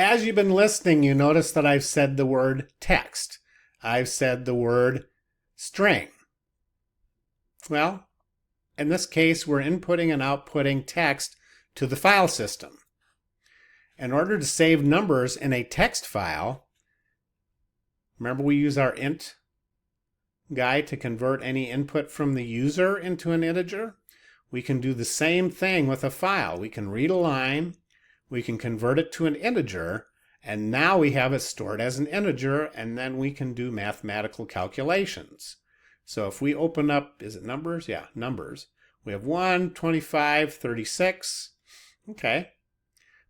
as you've been listening, you notice that I've said the word text. I've said the word string. Well, in this case, we're inputting and outputting text to the file system. In order to save numbers in a text file, remember we use our int guy to convert any input from the user into an integer? We can do the same thing with a file. We can read a line, we can convert it to an integer, and now we have it stored as an integer, and then we can do mathematical calculations. So if we open up, is it numbers? Yeah, numbers. We have 1, 25, 36. Okay.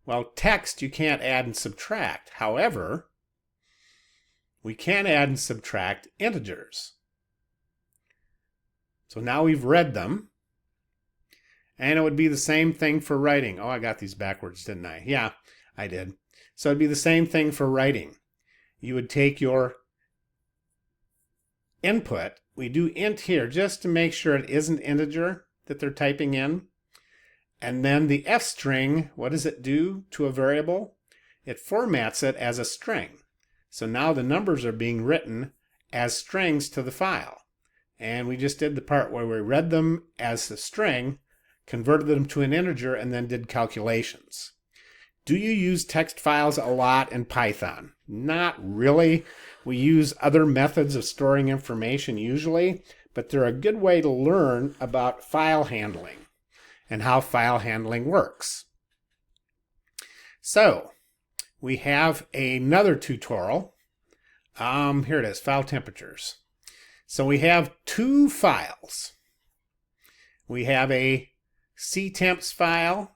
Well, text you can't add and subtract. However, we can add and subtract integers. So now we've read them. And it would be the same thing for writing. Oh, I got these backwards, didn't I? Yeah, I did. So it'd be the same thing for writing. You would take your input. We do int here just to make sure it isn't integer that they're typing in. And then the f string, what does it do to a variable? It formats it as a string. So now the numbers are being written as strings to the file. And we just did the part where we read them as a string, converted them to an integer, and then did calculations. Do you use text files a lot in Python? Not really. We use other methods of storing information usually, but they're a good way to learn about file handling and how file handling works. So, we have another tutorial. Here it is, file temperatures. So we have two files. We have a ctemps file.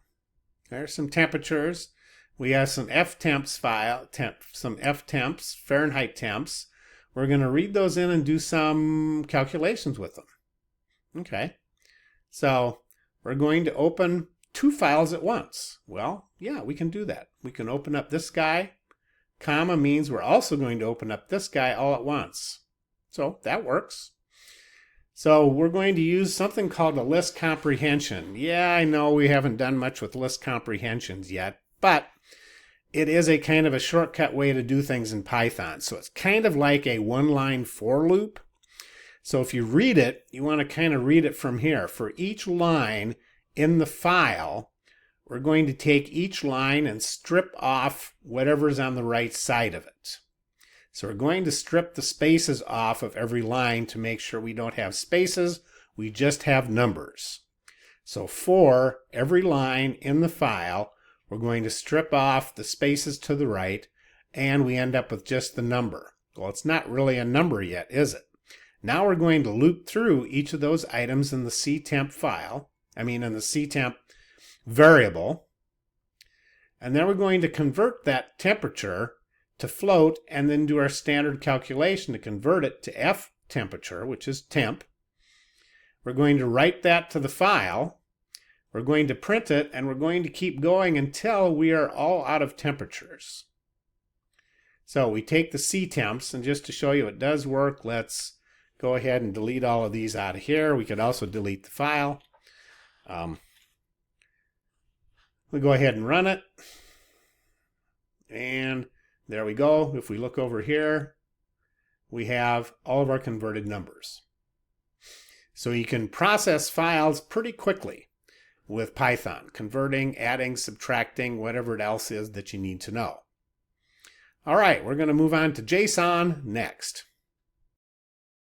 There's some temperatures. We have some ftemps file, some ftemps, Fahrenheit temps. We're going to read those in and do some calculations with them. Okay. So we're going to open two files at once. Well, yeah, we can do that. We can open up this guy. Comma means we're also going to open up this guy all at once. So that works. So we're going to use something called a list comprehension. Yeah, I know we haven't done much with list comprehensions yet, but it is a kind of a shortcut way to do things in Python. So it's kind of like a one-line for loop. So if you read it, you want to kind of read it from here. For each line in the file, we're going to take each line and strip off whatever's on the right side of it. So we're going to strip the spaces off of every line to make sure we don't have spaces, we just have numbers. So for every line in the file, we're going to strip off the spaces to the right, and we end up with just the number. Well, it's not really a number yet, is it? Now we're going to loop through each of those items in the ctemp file, in the ctemp variable, and then we're going to convert that temperature to float and then do our standard calculation to convert it to F temperature, which is temp. We're going to write that to the file. We're going to print it, and we're going to keep going until we are all out of temperatures. So we take the ctemps, and just to show you it does work, let's go ahead and delete all of these out of here. We could also delete the file. We'll go ahead and run it. And there we go. If we look over here, we have all of our converted numbers. So you can process files pretty quickly with Python, converting, adding, subtracting, whatever else is that you need to know. All right, we're going to move on to JSON next.